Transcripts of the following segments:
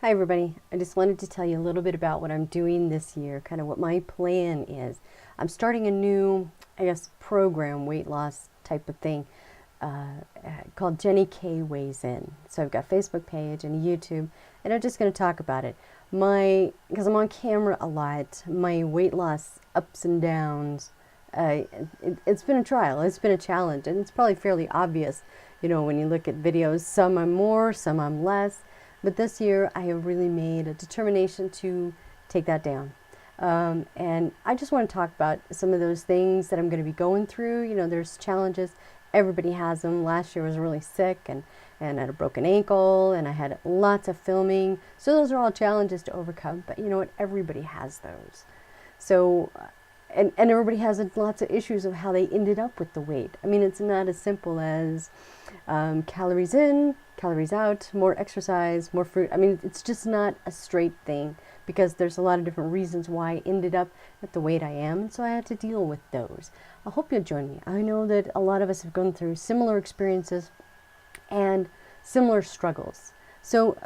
Hi everybody. I just wanted to tell you a little bit about what I'm doing this year, kind of what my plan is. I'm starting a new, program, weight loss type of thing called Jenny K Weighs In. So I've got a Facebook page and a YouTube, and I'm just going to talk about it. Because I'm on camera a lot, my weight loss ups and downs, it's been a trial, it's been a challenge, and it's probably fairly obvious, when you look at videos. Some I'm more, some I'm less. But this year, I have really made a determination to take that down. And I just want to talk about some of those things that I'm going to be going through. There's challenges. Everybody has them. Last year I was really sick and I had a broken ankle and I had lots of filming. So those are all challenges to overcome. But you know what? Everybody has those. So, and everybody has lots of issues of how they ended up with the weight. I mean, it's not as simple as calories in, calories out, more exercise, more fruit. I mean, it's just not a straight thing because there's a lot of different reasons why I ended up at the weight I am. And so I had to deal with those. I hope you'll join me. I know that a lot of us have gone through similar experiences and similar struggles. So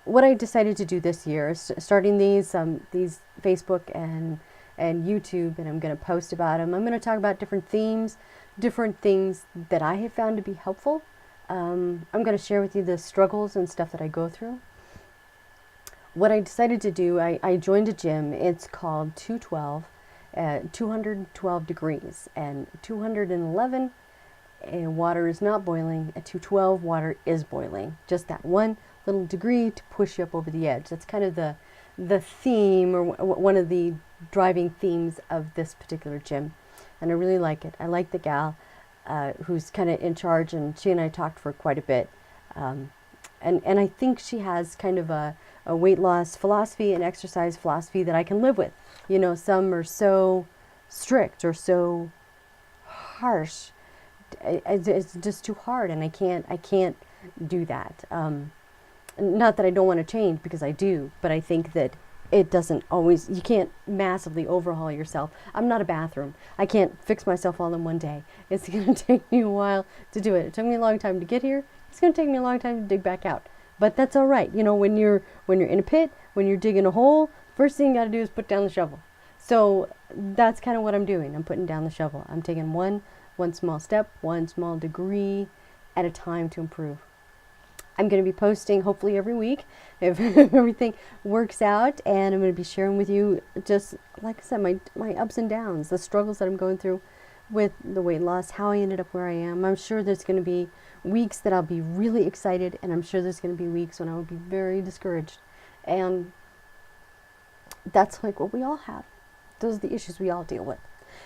what I decided to do this year is starting these Facebook and YouTube, and I'm going to post about them. I'm going to talk about different themes, different things that I have found to be helpful. I'm going to share with you the struggles and stuff that I go through. What I decided to do, I joined a gym. It's called 212, 212 degrees, and 211 water is not boiling. At 212, water is boiling. Just that one little degree to push you up over the edge. That's kind of the theme, or one of the driving themes of this particular gym. And I really like it. I like the gal who's kind of in charge, and she and I talked for quite a bit. And I think she has kind of a weight loss philosophy and exercise philosophy that I can live with. Some are so strict or so harsh. It's just too hard, and I can't do that. Not that I don't want to change, because I do, but I think that it doesn't always, you can't massively overhaul yourself. I'm not a bathroom. I can't fix myself all in one day. It's going to take me a while to do it. It took me a long time to get here. It's going to take me a long time to dig back out. But that's all right. When you're in a pit, when you're digging a hole, first thing you got to do is put down the shovel. So that's kind of what I'm doing. I'm putting down the shovel. I'm taking one small step, one small degree at a time to improve. I'm going to be posting hopefully every week if everything works out, and I'm going to be sharing with you, just like I said, my ups and downs, the struggles that I'm going through with the weight loss, how I ended up where I am. I'm sure there's going to be weeks that I'll be really excited, and I'm sure there's going to be weeks when I will be very discouraged. And that's like what we all have. Those are the issues we all deal with.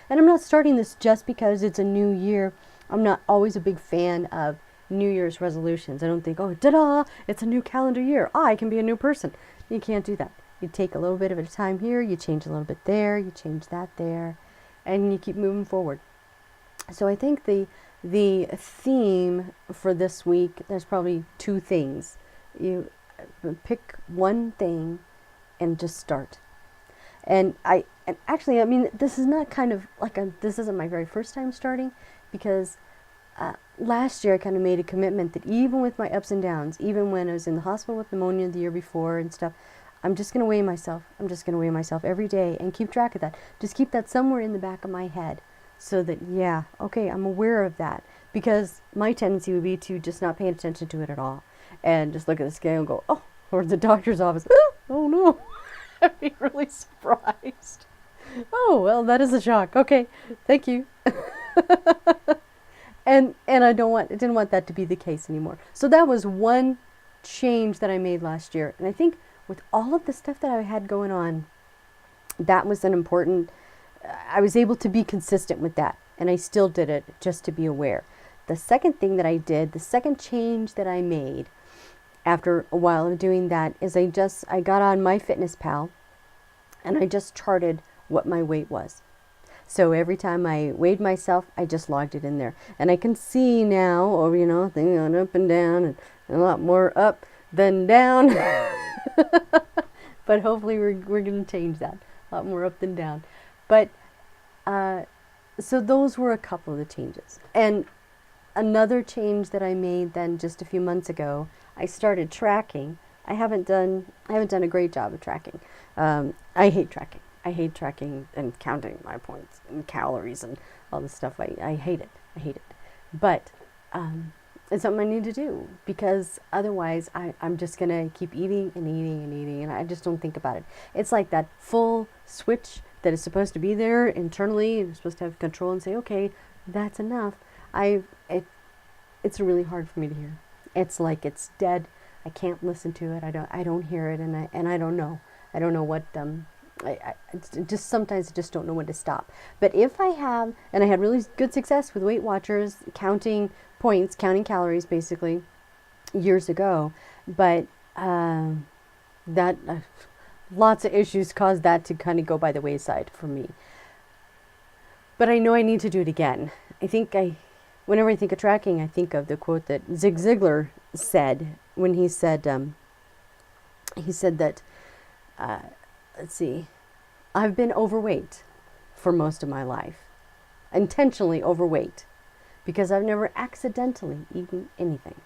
And I'm not starting this just because it's a new year. I'm not always a big fan of New Year's resolutions. I don't think, oh, ta-da, it's a new calendar year. I can be a new person. You can't do that. You take a little bit of a time here, you change a little bit there, you change that there, and you keep moving forward. So I think the theme for this week, there's probably two things. You pick one thing and just start. And actually, I mean, this is not kind of like this isn't my very first time starting, because last year I kind of made a commitment that even with my ups and downs, even when I was in the hospital with pneumonia the year before and stuff, I'm just going to weigh myself. I'm just going to weigh myself every day and keep track of that. Just keep that somewhere in the back of my head, so that, yeah, okay, I'm aware of that. Because my tendency would be to just not pay attention to it at all and just look at the scale and go, oh, or the doctor's office, oh no. I'd be really surprised. Oh, well, that is a shock. Okay, thank you. And I didn't want that to be the case anymore. So that was one change that I made last year. And I think with all of the stuff that I had going on, that was an important, I was able to be consistent with that. And I still did it just to be aware. The second thing that I did, the second change that I made after a while of doing that, is I got on MyFitnessPal and I just charted what my weight was. So every time I weighed myself, I just logged it in there. And I can see now, or things going up and down, and a lot more up than down. But hopefully we're going to change that. A lot more up than down. But so those were a couple of the changes. And another change that I made then just a few months ago, I started tracking I haven't done a great job of tracking. I hate tracking. I hate tracking and counting my points and calories and all this stuff. I hate it. I hate it. But it's something I need to do because otherwise I'm just going to keep eating and eating and eating, and I just don't think about it. It's like that full switch that is supposed to be there internally. You're supposed to have control and say, okay, that's enough. It's really hard for me to hear. It's like it's dead. I can't listen to it. I don't hear it, and I don't know. I don't know what it's just sometimes I just don't know when to stop. But if I have, and I had really good success with Weight Watchers, counting points, counting calories, basically, years ago. But that lots of issues caused that to kind of go by the wayside for me. But I know I need to do it again. Whenever I think of tracking, I think of the quote that Zig Ziglar said when he said that, let's see, I've been overweight for most of my life, intentionally overweight, because I've never accidentally eaten anything.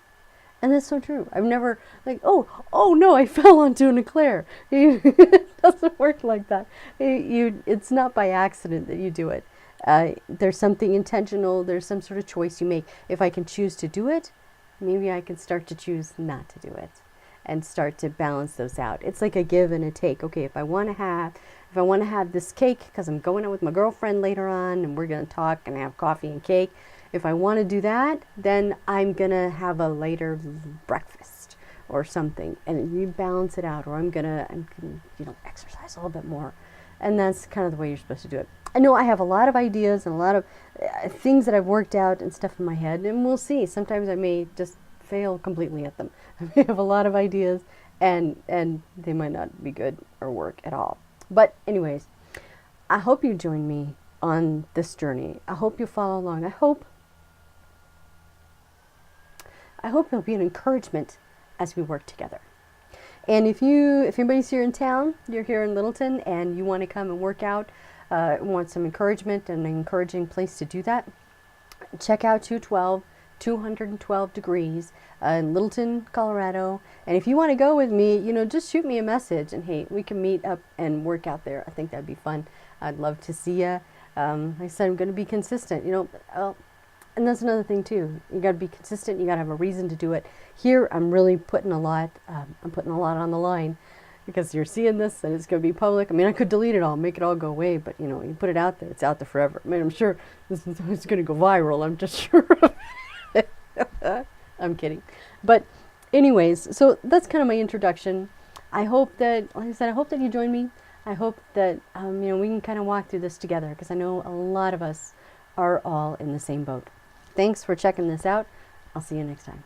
And that's so true. I've never oh no, I fell onto an eclair. It doesn't work like that. It's not by accident that you do it. There's something intentional. There's some sort of choice you make. If I can choose to do it, maybe I can start to choose not to do it and start to balance those out. It's like a give and a take. Okay, if I want to have this cake because I'm going out with my girlfriend later on and we're going to talk and have coffee and cake, if I want to do that, then I'm going to have a later breakfast or something, and you balance it out. Or I'm going to exercise a little bit more. And that's kind of the way you're supposed to do it. I know I have a lot of ideas and a lot of things that I've worked out and stuff in my head, and we'll see. Sometimes I may just fail completely at them. I may have a lot of ideas, and they might not be good or work at all. But anyways, I hope you join me on this journey. I hope you follow along. I hope it'll be an encouragement as we work together. And if anybody's here in town, you're here in Littleton, and you want to come and work out, want some encouragement and an encouraging place to do that, check out 212 Degrees in Littleton, Colorado. And if you want to go with me, just shoot me a message, and hey, we can meet up and work out there. I think that'd be fun. I'd love to see you. Like I said, I'm going to be consistent, and that's another thing too. You got to be consistent. You got to have a reason to do it. Here, I'm really putting a lot. I'm putting a lot on the line, because you're seeing this and it's going to be public. I mean, I could delete it all, make it all go away, but you put it out there, it's out there forever. I mean, I'm sure it's going to go viral. I'm just sure of it. I'm kidding. But anyways, so that's kind of my introduction. I hope that, like I said, I hope that you join me. I hope that we can kind of walk through this together, because I know a lot of us are all in the same boat. Thanks for checking this out. I'll see you next time.